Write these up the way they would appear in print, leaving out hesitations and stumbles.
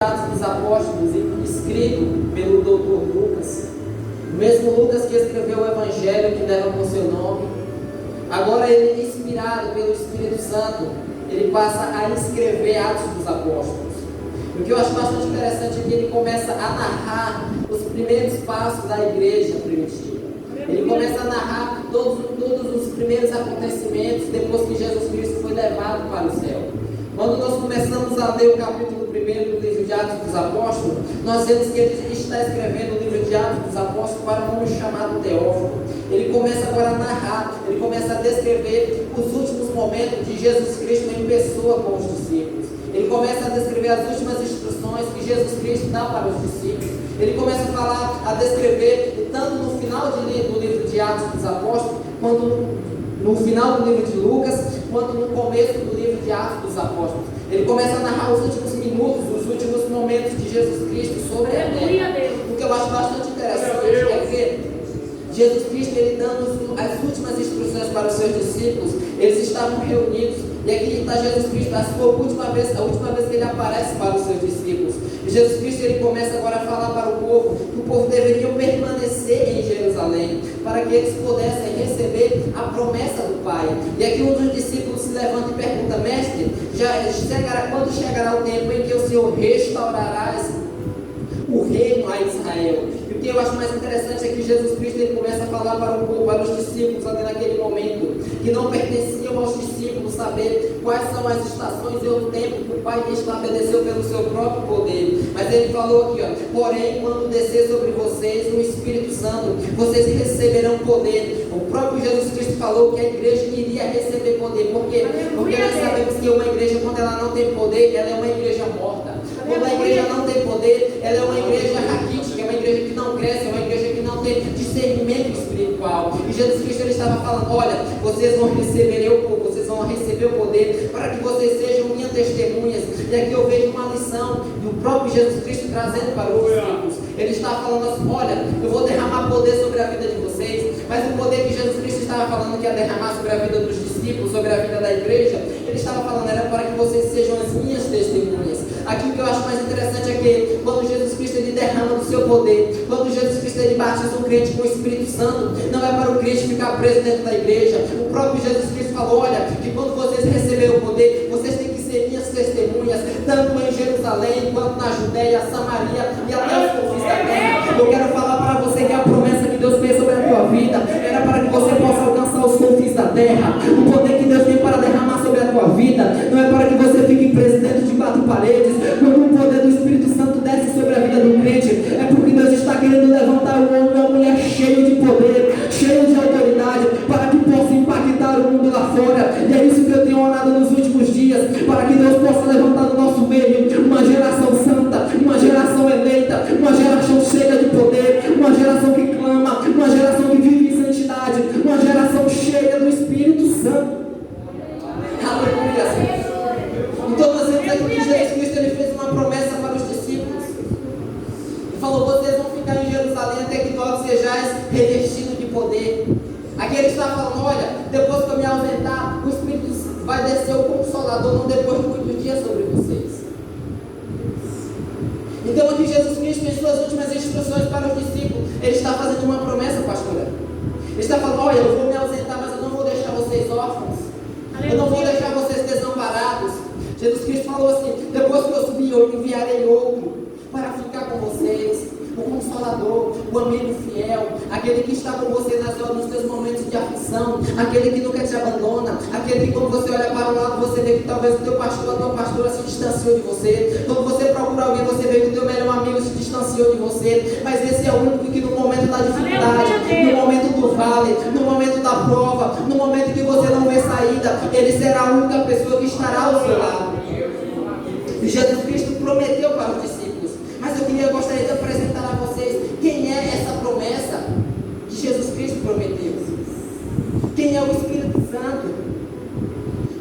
Atos dos Apóstolos, escrito pelo Dr. Lucas, o mesmo Lucas que escreveu o Evangelho que leva por seu nome. Agora ele, inspirado pelo Espírito Santo, ele passa a escrever Atos dos Apóstolos. O que eu acho bastante interessante é que ele começa a narrar os primeiros passos da igreja primitiva. Ele começa a narrar todos os primeiros acontecimentos depois que Jesus Cristo foi levado para o céu. Quando nós começamos a ler o capítulo 1 do livro de Atos dos Apóstolos, nós vemos que ele está escrevendo o livro de Atos dos Apóstolos para um homem chamado Teófilo. Ele começa agora a narrar, ele começa a descrever os últimos momentos de Jesus Cristo em pessoa com os discípulos. Ele começa a descrever as últimas instruções que Jesus Cristo dá para os discípulos. Ele começa a falar, a descrever, tanto no final do livro de Atos dos Apóstolos, quanto no final do livro de Lucas, quanto no começo do livro de Atos dos Apóstolos. Ele começa a narrar os últimos minutos, os últimos momentos de Jesus Cristo sobre a terra. O que eu acho bastante interessante é ver Jesus Cristo, ele dando as últimas instruções para os seus discípulos. Eles estavam reunidos, e aqui está Jesus Cristo, a última vez que ele aparece para os seus discípulos. E Jesus Cristo, ele começa agora a falar para o povo que o povo deveria permanecer em Jerusalém, para que eles pudessem receber a promessa do Pai. E aqui um dos discípulos se levanta e pergunta: mestre, quando chegará o tempo em que o Senhor restaurará o reino a Israel? E o que eu acho mais interessante é que Jesus Cristo, ele começa a falar para o povo, para os discípulos até naquele momento, que não pertenciam aos discípulos saber quais são as estações e o tempo que o Pai estabeleceu pelo seu próprio poder. Mas ele falou aqui, porém, quando descer sobre vocês o Espírito Santo, vocês receberão poder. O próprio Jesus Cristo falou que a igreja iria receber poder. Por quê? Porque nós sabemos que uma igreja, quando ela não tem poder, ela é uma igreja morta. Quando a igreja não tem poder, ela é uma igreja raquítica, é uma igreja que não cresce, é uma igreja que não tem discernimento espiritual. E Jesus Cristo, ele estava falando: olha, vocês vão receber o poder para que vocês sejam minhas testemunhas. E aqui eu vejo uma lição do próprio Jesus Cristo trazendo para os discípulos. Ele está falando assim: olha, eu vou derramar poder sobre a vida de vocês. Mas o poder que Jesus Cristo estava falando que ia derramar sobre a vida dos discípulos, sobre a vida da igreja, ele estava falando era para que vocês sejam as minhas testemunhas. Aqui o que eu acho mais interessante é que quando Jesus Cristo, ele derrama do seu poder, quando Jesus Cristo, ele batiza um crente com o Espírito Santo, não é para o crente ficar preso dentro da igreja. O próprio Jesus Cristo falou: olha, que quando vocês receberem o poder, vocês têm que ser minhas testemunhas, tanto em Jerusalém, quanto na Judéia, Samaria e até os confins da terra. Eu quero falar para você que a promessa que Deus fez sobre a tua vida era para que você possa alcançar os confins da terra. O poder que Deus tem para derramar sobre a tua vida não é para que você fique preso dentro de quatro paredes. Quando o poder do Espírito Santo desce sobre a vida do crente, é porque Deus está querendo levantar um homem e uma mulher cheio de poder, cheio de autoridade, para que possa impactar o mundo lá fora. E é isso que eu tenho orado nos últimos dias, para que Deus possa levantar no nosso meio uma geração santa, uma geração eleita, uma geração cheia de poder, uma geração que clama, uma geração que vive em santidade, uma geração cheia do Espírito Santo. Aleluia. Então nós vemos aqui que Jesus Cristo, ele fez uma promessa para os discípulos. Ele falou: vocês vão ficar em Jerusalém até que vós sejais revestidos de poder. Aqui ele está falando: olha, depois que eu me ausentar, o Espírito vai descer o Consolador, não depois de muitos dias, sobre vocês. Então aqui Jesus Cristo, em suas últimas instruções para os discípulos, ele está fazendo uma promessa, pastor. Ele está falando: olha, eu vou me ausentar, mas eu não vou deixar vocês órfãos. Eu não vou deixar vocês desamparados. Jesus Cristo falou assim: depois que eu subir, eu enviarei outro para ficar com vocês, o Consolador, o amigo fiel, aquele que está com você nos seus momentos de aflição, aquele que nunca te abandona, aquele que quando você olha para o lado, você vê que talvez o teu pastor, a tua pastora se distanciou de você. Quando você procura alguém, você vê que o teu melhor amigo se distanciou de você. Mas esse é o único que no momento da dificuldade, no momento do vale, no momento da prova, no momento que você não vê saída, ele será a única pessoa que estará ao seu lado. E Jesus Cristo prometeu para os discípulos. Mas eu gostaria de apresentar a vocês quem é essa promessa que Jesus Cristo prometeu. Quem é o Espírito Santo?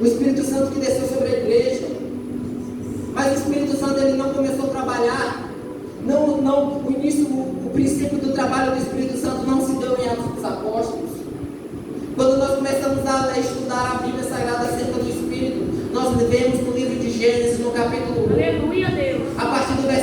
O Espírito Santo que desceu sobre a igreja. Mas o Espírito Santo, ele não começou a trabalhar. O princípio do trabalho do Espírito Santo não se deu em Atos dos Apóstolos. Quando nós começamos a estudar a Bíblia Sagrada acerca do Espírito, nós vemos no livro de Gênesis, no capítulo 1, Aleluia, Deus. a partir do versículo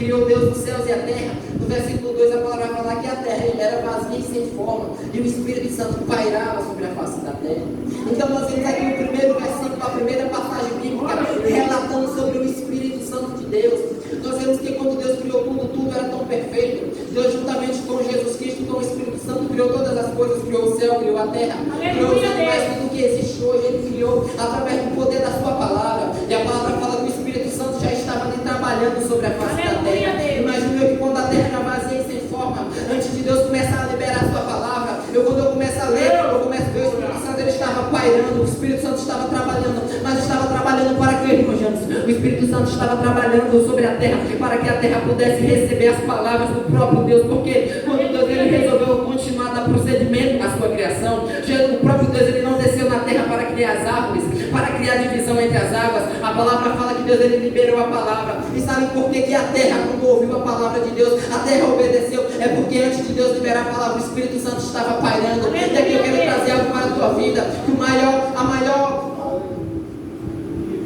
criou Deus os céus e a terra, no versículo 2 a palavra vai falar que a terra era vazia e sem forma, e o Espírito Santo pairava sobre a face da terra. Então nós vemos aqui o primeiro versículo, a primeira passagem bíblica, relatando sobre o Espírito Santo de Deus. Nós vemos que quando Deus criou tudo, tudo era tão perfeito. Deus, juntamente com Jesus Cristo, com o Espírito Santo, criou todas as coisas, criou o céu, criou a terra, criou os animais, tudo que existe hoje, Ele criou através do poder da sua palavra. E a palavra fala que o Espírito Santo já estava ali trabalhando sobre a face da terra. Imagina que quando a terra era vazia e sem forma, antes de Deus começar a liberar a sua palavra, quando eu começo a ler, eu começo a ver o Espírito Santo, ele estava pairando, o Espírito Santo estava trabalhando, mas estava trabalhando para quê, irmão James? O Espírito Santo estava trabalhando sobre a terra, para que a terra pudesse receber as palavras do próprio Deus, porque quando Deus ele resolveu continuar a dar procedimento à sua criação, o próprio Deus ele não desceu na terra para criar as árvores, para criar divisão entre as águas. A palavra fala que Deus ele liberou a palavra. E sabem por que a terra, quando ouviu a palavra de Deus, a terra obedeceu? É porque antes de Deus liberar a palavra, o Espírito Santo estava pairando. E aqui eu quero trazer algo para a tua vida, que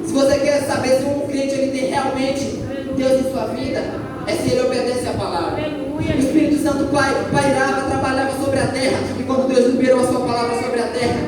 se você quer saber se um crente ele tem realmente Deus em sua vida, é se ele obedece a palavra. O Espírito Santo pairava, trabalhava sobre a terra. E quando Deus liberou a sua palavra sobre a terra,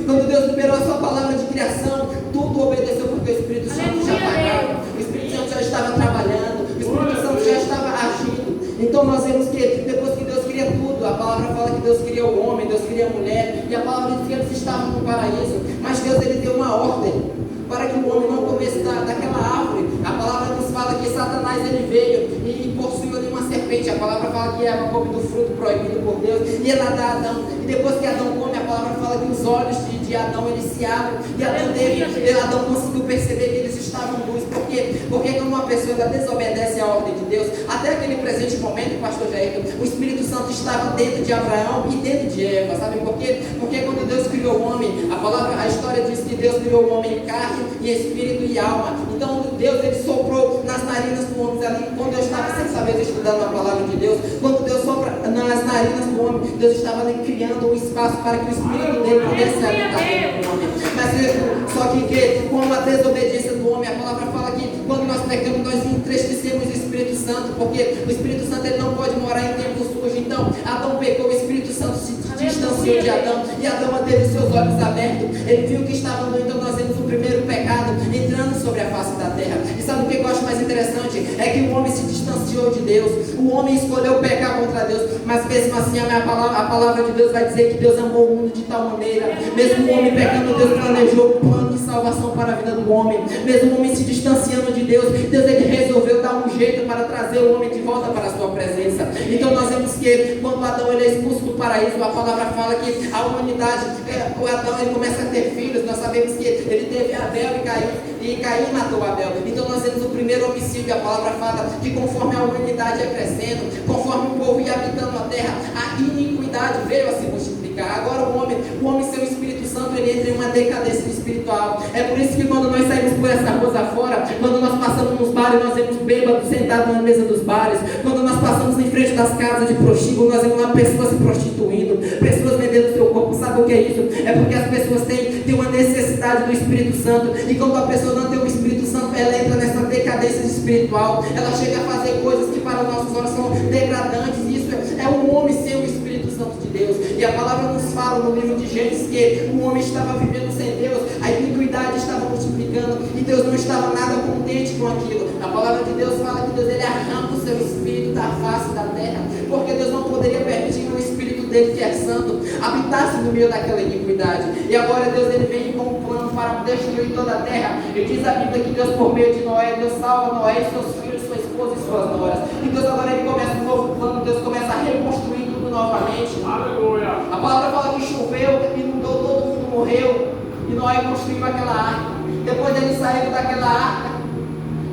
quando Deus liberou a sua palavra de criação, tudo obedeceu, porque o Espírito Santo já pairava, o Espírito Santo já estava trabalhando, o Espírito Santo já estava agindo. Então nós vemos que depois que Deus cria tudo, a palavra fala que Deus cria o homem, Deus cria a mulher, e a palavra diz que eles estavam no paraíso, mas Deus ele deu uma ordem para que o homem não comesse daquela árvore. A palavra nos fala que Satanás ele veio e possuiu ali uma serpente. A palavra fala que Eva come do fruto proibido por Deus, e ela dá a Adão, e depois que Adão come, a palavra fala que os olhos de Adão eles se abrem, e Adão conseguiu perceber que eles estavam em luz. Por quê? Porque quando uma pessoa ela desobedece à ordem de Deus, até aquele presente momento, pastor Jair, o Espírito Santo estava dentro de Abraão e dentro de Eva. Sabe por quê? Porque quando Deus criou o homem, a história diz que Deus criou o homem em carne, e espírito e alma. Então Deus ele soprou nas narinas do homem ali. Quando eu estava sem saber estudando a palavra de Deus, quando Deus sopra nas narinas do homem, Deus estava ali criando um espaço para que o espírito dele pudesse habitar dentro do homem. Mas só que com a desobediência do homem, a palavra fala que quando nós pecamos, nós entristecemos o Espírito Santo, porque o Espírito Santo ele não pode morar em tempo sujo. Então Adão pecou, o Espírito Santo se distanciou de Adão, e Adão manteve os seus olhos abertos. Ele viu que estava no, então nós vemos o primeiro pecado entrando sobre a face da terra. E sabe o que eu acho mais interessante? É que o homem se distanciou de Deus, o homem escolheu pecar contra Deus, mas mesmo assim a palavra de Deus vai dizer que Deus amou o mundo de tal maneira, mesmo o homem pecando, Deus planejou um plano de salvação para a vida do homem. Mesmo o homem se distanciando de Deus, Deus ele resolveu dar um jeito para trazer o homem de volta para a sua presença. Então nós vemos que quando Adão ele é expulso do paraíso, a palavra fala que a humanidade, o Adão ele começa a ter filhos. Nós sabemos que ele teve Abel e Caim matou Abel. Então nós vemos o primeiro homicídio. A palavra fala que conforme a humanidade ia crescendo, conforme o povo ia habitando a terra, a iniquidade veio a se multiplicar. Agora o homem sem o Espírito Santo, ele entra em uma decadência espiritual. É por isso que quando nós saímos por essa rua afora, quando nós passamos nos bares, nós vemos bêbados sentados na mesa dos bares. Quando nós passamos em frente das casas de prostíbulo, nós vemos lá pessoas se prostituindo, pessoas vendendo seu corpo. Sabe o que é isso? É porque as pessoas têm uma necessidade do Espírito Santo, e quando a pessoa não tem o Espírito Santo, ela entra nessa decadência espiritual. Ela chega a fazer coisas que para os nossos olhos são degradantes. Isso é um homem sem o Espírito Santo de Deus. E a palavra nos fala no livro de Gênesis que o homem estava vivendo sem Deus, a iniquidade estava multiplicando, e Deus não estava nada contente com aquilo. A palavra de Deus fala que Deus ele arranca o seu espírito da face da terra, porque Deus não poderia permitir que o espírito dele, que é santo, habitasse no meio daquela iniquidade. E agora Deus ele vem com um plano para destruir toda a terra. E diz a Bíblia que Deus, por meio de Noé, Deus salva Noé e seus filhos, sua esposa e suas noras. E Deus agora ele começa um novo plano. Deus começa a reconstruir tudo novamente. Aleluia. A palavra fala que choveu, inundou, todo mundo morreu, e Noé construiu aquela arca. Depois eles saíram daquela arca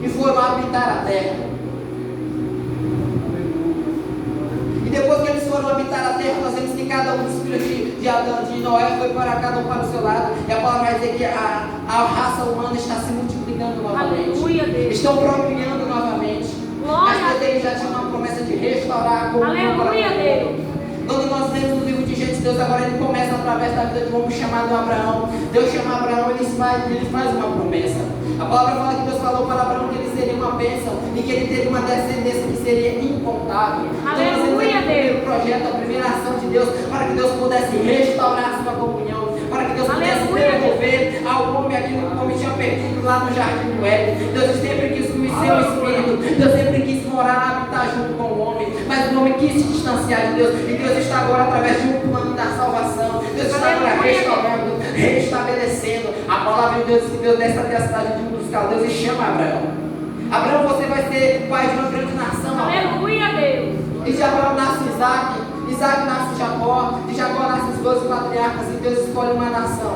e foram habitar a terra. E depois que eles foram habitar a terra, nós vemos que cada um dos filhos de Noé foi para cada um para o seu lado. E a palavra vai dizer que a raça humana está se multiplicando novamente. Aleluia, Deus. Estão procriando novamente. Mas Deus já tinha uma promessa de restaurar a comunhão para o mundo. Quando nós vemos no livro de Gênesis, Deus agora ele começa através da vida de um homem chamado Abraão. Deus chama Abraão, ele faz uma promessa. A palavra fala que Deus falou para Abraão que ele seria uma bênção e que ele teve uma descendência que seria incontável. Aleluia, Deus. O projeto, a primeira ação de Deus, para que Deus pudesse restaurar a sua comunhão, para que Deus pudesse devolver ao homem aquilo que o homem tinha perdido lá no jardim do Éden. Deus sempre quis conhecer o Espírito, Deus sempre quis morar, habitar junto com o homem, mas o homem quis se distanciar de Deus, e Deus está agora através de um plano da salvação. Deus está agora restaurando, restabelecendo. A palavra de Deus diz que Deus desce até a cidade de um dos caldeus e chama Abraão. Abraão, você vai ser pai de uma grande nação. Aleluia, Deus. E de Abraão nasce Isaac, Isaac nasce Jacó, de Jacó nasce os 12 patriarcas, e Deus escolhe uma nação.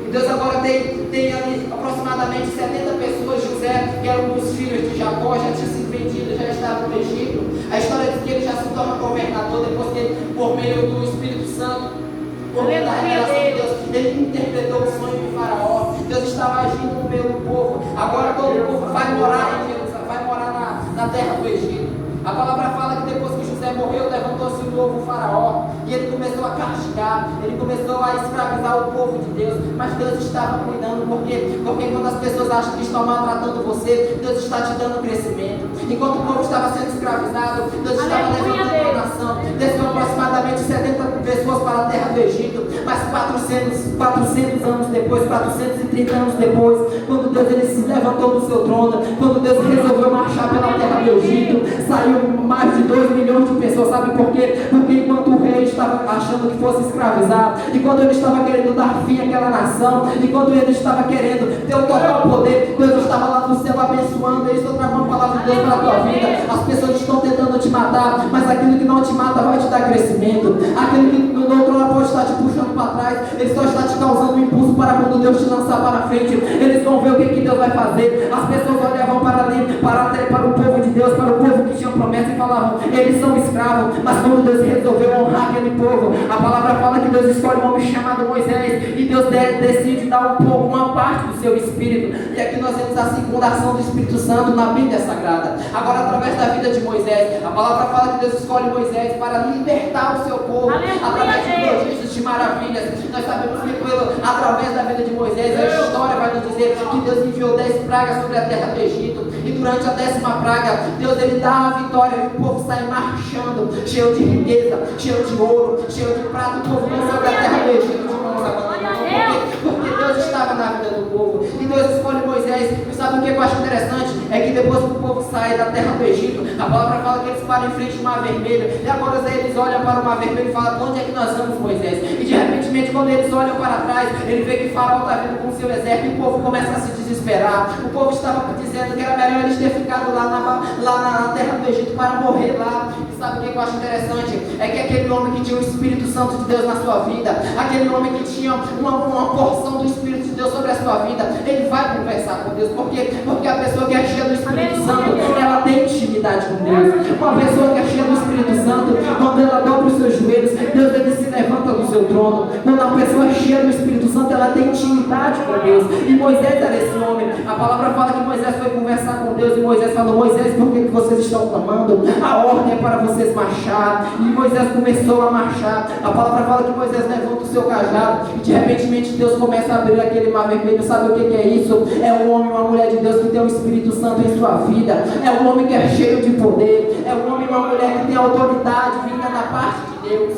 E Deus agora tem ali aproximadamente 70 pessoas. José, que era um dos filhos de Jacó, já tinha sido vendido, já estava no Egito. A história diz que ele já se torna governador depois que ele, por meio do Espírito Santo, por meio da revelação de Deus, ele interpretou o sonho de Faraó. Deus estava agindo no meio do povo. Agora todo o povo vai morar em Jerusalém, vai morar na terra do Egito. A palavra fala que depois que José morreu, levantou-se um novo Faraó, e ele começou a castigar, ele começou a escravizar o povo de Deus, mas Deus estava cuidando. Por quê? Porque quando as pessoas acham que estão maltratando você, Deus está te dando crescimento. Enquanto o povo estava sendo escravizado, Deus estava levantando a nação. Desceu aproximadamente 70 pessoas para a terra do Egito, mas 400 anos depois, 430 anos depois, quando Deus ele se levantou do seu trono, quando Deus resolveu marchar pela terra do Egito, saiu mais de 2 milhões de pessoas. Sabe por quê? Porque enquanto o rei estava achando que fosse escravizar, enquanto ele estava querendo dar fim àquela nação, enquanto ele estava querendo ter o total poder, Deus estava lá no céu abençoando. Eu estou trazendo uma palavra de Deus para a tua vida. As pessoas estão tentando te matar, mas aquilo que não te mata vai te dar crescimento. Aquilo que no outro lado pode estar te puxando para trás, ele só está te causando um impulso para quando Deus te lançar para frente. Eles vão ver o que Deus vai fazer. As pessoas olhavam para ali, para o povo de Deus, para o povo que tinha promessa, e falavam: eles são escravos. Mas quando Deus resolveu honrar aquele povo, a palavra fala que Deus escolhe um homem chamado Moisés, e Deus decide dar uma parte do seu Espírito. E aqui nós vemos a segunda ação do Espírito Santo na Bíblia Sagrada. Agora, através da vida de Moisés, a palavra fala que Deus escolhe Moisés para libertar o seu povo, através de prodígios, de maravilhas. Nós sabemos que através da vida de Moisés, a história vai nos dizer que Deus enviou 10 pragas sobre a terra do Egito, e durante a 10ª praga, Deus ele dá a vitória, e o povo sai marchando, cheio de riqueza, cheio de ouro, cheio de prata. O povo não saiu da terra do Egito de mãos abandonadas, porque Deus estava na vida do povo, e Deus escolhe Moisés. E sabe o que eu acho interessante? É que depois que o povo sai da terra do Egito, a palavra fala que eles param em frente ao Mar Vermelho, e agora eles olham para o Mar Vermelho e falam: onde é que nós vamos, Moisés? E de repente, quando eles olham para trás, ele vê que Faraó está vindo com o seu exército, e o povo começa a se desesperar. O povo estava dizendo que era melhor eles terem ficado lá na terra do Egito para morrer lá. E sabe o que eu acho interessante? É que aquele homem que tinha o Espírito Santo de Deus na sua vida, aquele homem que tinha uma porção do Espírito de Deus sobre a sua vida, ele vai conversar com Deus. Por quê? Porque a pessoa que é cheia do Espírito Santo, ela tem intimidade com Deus. Uma pessoa que é cheia do Espírito Santo, quando ela dobra os seus joelhos, Deus ele se levanta do seu trono. Quando a pessoa é cheia do Espírito Santo, ela tem intimidade com Deus. E Moisés era esse homem. A palavra fala que Moisés foi conversar com Deus, e Moisés falou: Moisés, por que vocês estão clamando? A ordem é para vocês marchar. E Moisés começou a marchar. A palavra fala que Moisés levanta o seu cajado, e de repente Deus começa a abrir aquele Mar Vermelho. Sabe o que é isso? É um homem, uma mulher de Deus que tem o Espírito Santo em sua vida. É um homem que é cheio de poder. É um homem, uma mulher que tem autoridade vinda da parte de Deus.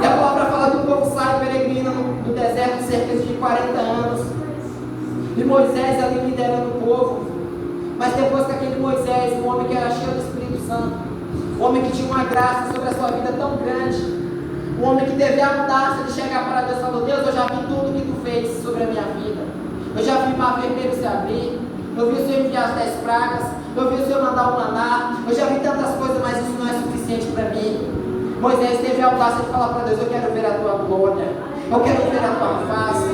E a palavra fala que o povo sai peregrino do deserto cerca de 40 anos, e Moisés ali liderando o povo. Mas depois que aquele Moisés, um homem que era cheio do Espírito Santo, um homem que tinha uma graça sobre a sua vida tão grande, um homem que teve a audácia de chegar para Deus e falou: Deus, eu já vi tudo que tu fez sobre a minha vida. Eu já vi o Mar Vermelho se abrir, eu vi o Senhor enviar as 10 pragas, eu vi o Senhor mandar o maná, eu já vi tantas coisas, mas isso não é suficiente para mim. Moisés teve a audácia de falar para Deus: eu quero ver a tua glória, eu quero ver a tua face.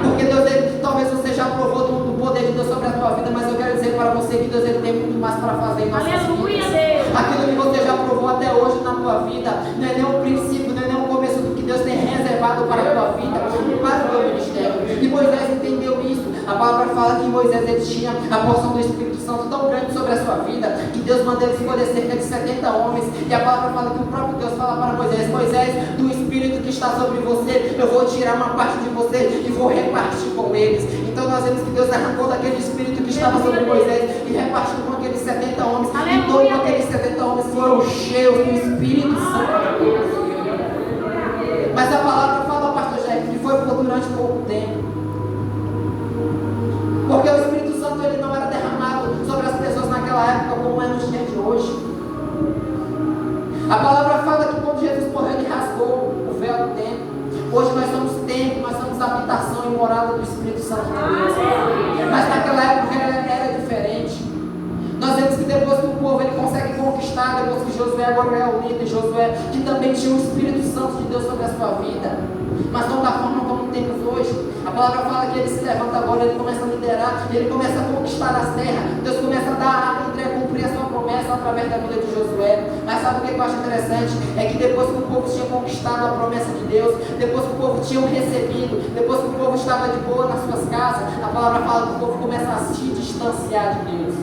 Porque Deus, talvez você já provou do poder de Deus sobre a tua vida, mas eu quero dizer para você que Deus ele tem muito mais para fazer em nossas vidas. Aquilo que você já provou até hoje na tua vida não é nem o princípio, não é nem o começo do que Deus tem reservado para a tua vida e para o teu ministério. E Moisés entendeu isso. A palavra fala que Moisés ele tinha a porção do Espírito Santo tão grande sobre a sua vida, que Deus mandou ele escolher cerca de 70 homens. E a palavra fala que o próprio Deus fala para Moisés: Moisés, do Espírito que está sobre você, eu vou tirar uma parte de você e vou repartir com eles. Então nós vemos que Deus arrancou daquele espírito que estava sobre Moisés e repartiu com aqueles 70 homens. E todos aqueles 70 homens foram cheios do Espírito Santo. Mas a palavra fala, pastor Jair, que foi por durante pouco tempo. Porque o Espírito Santo ele não era derramado sobre as pessoas naquela época como é nos dias de hoje. A palavra fala que quando Jesus morreu, ele rasgou o véu do templo. Hoje nós somos templo, nós somos habitação e morada do Espírito Santo de Deus. Mas naquela época era diferente. Nós vemos que depois que o povo ele consegue conquistar, depois que Josué agora é o líder, Josué que também tinha o Espírito Santo de Deus sobre a sua vida, mas não da forma como temos hoje. A palavra fala que ele se levanta agora, ele começa a liderar, ele começa a conquistar as terras. Deus começa a dar a cumprir a sua promessa através da vida de Josué. Mas sabe o que eu acho interessante? É que depois que o povo tinha conquistado a promessa de Deus, depois que o povo tinha recebido, depois que o povo estava de boa nas suas casas, a palavra fala que o povo começa a se distanciar de Deus.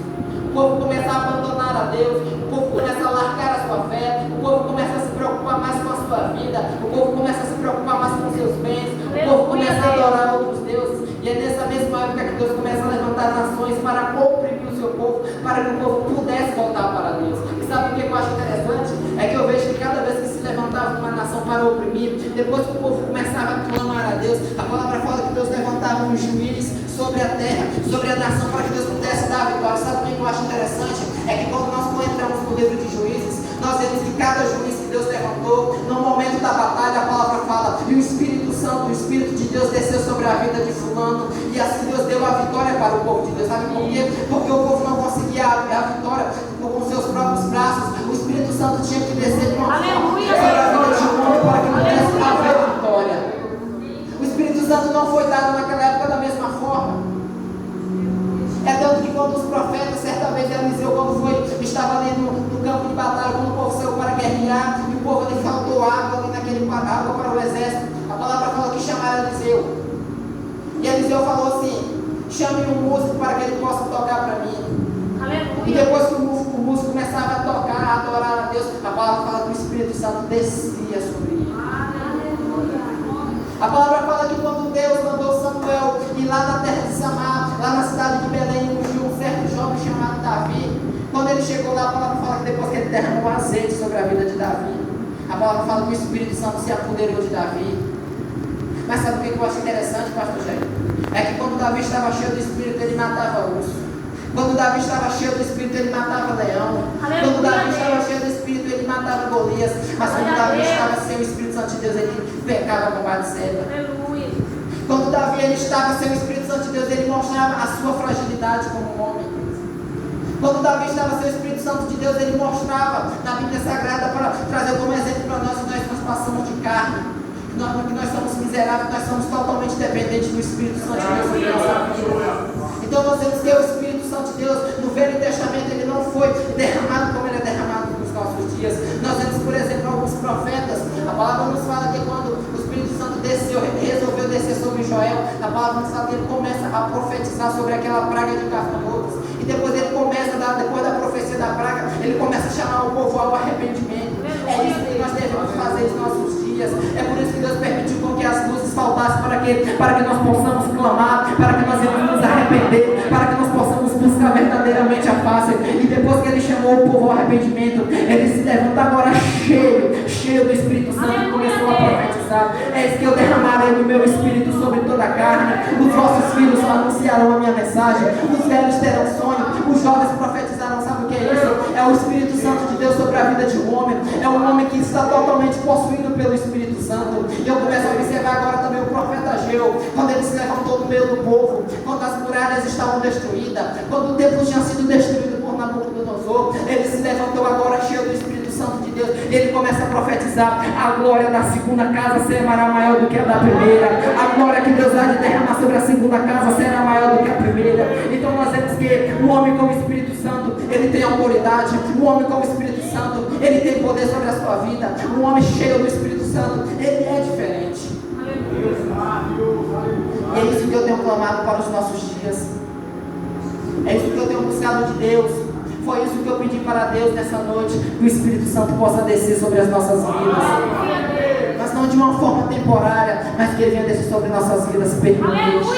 O povo começa a abandonar a Deus, o povo começa a largar a sua fé, o povo começa a se preocupar mais com a sua vida, o povo começa a se preocupar mais com seus bens, o povo começa a adorar outros deuses. E é nessa mesma época que Deus começa a levantar nações para oprimir o seu povo, para que o povo pudesse voltar para Deus. E sabe o que eu acho interessante? É que eu vejo que cada vez que se levantava uma nação para oprimir, depois que o povo começava a clamar a Deus, a palavra fala que Deus levantava um juiz sobre a terra, sobre a nação, para que Deus pudesse dar a vitória. Sabe o que eu acho interessante? É que quando nós entramos no livro de Juízes, nós vemos que cada juiz que Deus levantou, no momento da batalha, a palavra fala, e o Espírito Santo, o Espírito de Deus desceu sobre a vida de fulano, e assim Deus deu a vitória para o povo de Deus. Sabe por quê? Porque o povo não conseguia a vitória com seus próprios braços. O Espírito Santo tinha que descer de uma forma sobre a vida de um homem para que pudesse haver vitória. O Espírito Santo não foi dado naquela época da mesma forma. É tanto que quando os profetas, certa vez Eliseu, quando estava ali no campo de batalha, quando o povo saiu para guerrear, e o povo ali faltou água ali naquele água para o exército, a palavra fala que chamaram Eliseu. E Eliseu falou assim: chame um músico para que ele possa tocar para mim. Aleluia. E depois que o músico começava a tocar, a adorar a Deus, a palavra fala que o Espírito Santo descia sobre ele. A palavra fala que quando Deus mandou Samuel ir lá na terra de Samar, lá na cidade de Belém, ungiu um certo jovem chamado Davi. Quando ele chegou lá, a palavra fala que depois que ele derramou azeite sobre a vida de Davi, a palavra fala que o Espírito Santo se apoderou de Davi. Mas sabe o que eu acho interessante, pastor Jair? É que quando Davi estava cheio do Espírito, ele matava urso. Quando Davi estava cheio do Espírito, ele matava leão. Quando Davi estava cheio do Espírito, ele matava Golias. Mas quando Davi estava sem o Espírito Santo de Deus, ele pecava com Batseba. Quando Davi ele estava sem o Espírito Santo de Deus, ele mostrava a sua fragilidade como homem. Quando Davi estava sem o Espírito Santo de Deus, ele mostrava na Bíblia Sagrada para trazer como exemplo para nós que nós passamos de carne. Que nós somos miseráveis, nós somos totalmente dependentes do Espírito Santo de Deus sobre a nossa vida. Então nós temos que o Espírito Santo de Deus, no Velho Testamento, ele não foi derramado como ele é derramado nos nossos dias. Nós vemos, por exemplo, alguns profetas, a palavra nos fala que quando o Espírito Santo desceu, resolveu descer sobre Joel, a palavra nos fala que ele começa a profetizar sobre aquela praga de gafanhotos. E depois ele começa, depois da profecia da praga, ele começa a chamar o povo ao arrependimento. É isso que nós devemos fazer nos nossos dias. É por isso que Deus permitiu com que as luzes faltassem para que nós possamos clamar, para que nós nos arrepender, para que nós possamos buscar verdadeiramente a face. E depois que ele chamou o povo ao arrependimento, ele se levanta agora cheio do Espírito Santo e começou a profetizar. É isso que eu derramarei do meu Espírito sobre toda a carne. Os vossos filhos anunciarão a minha mensagem, os velhos terão sonho, os jovens profetizarão. Sabe o que é isso? É o Espírito Santo de Deus sobre a vida de um homem. É um homem que está totalmente possuído pelo Espírito Santo. E eu começo a observar agora também o profeta Ageu, quando ele se levantou no meio do povo, quando as muralhas estavam destruídas, quando o templo tinha sido destruído por Nabucodonosor, ele se levantou agora cheio do Espírito Santo de Deus. Ele começa a profetizar: a glória da segunda casa será maior do que a da primeira. A glória que Deus vai derramar sobre a segunda casa será maior do que a primeira. Então nós vemos que o homem com o Espírito Santo, ele tem autoridade. O homem com o Espírito Santo, ele tem poder sobre a sua vida. Um homem cheio do Espírito Santo, ele é diferente. E é isso que eu tenho clamado para os nossos dias. É isso que eu tenho buscado de Deus. Foi isso que eu pedi para Deus nessa noite, que o Espírito Santo possa descer sobre as nossas vidas. Mas não de uma forma temporária, mas que ele venha descer sobre nossas vidas permanentes.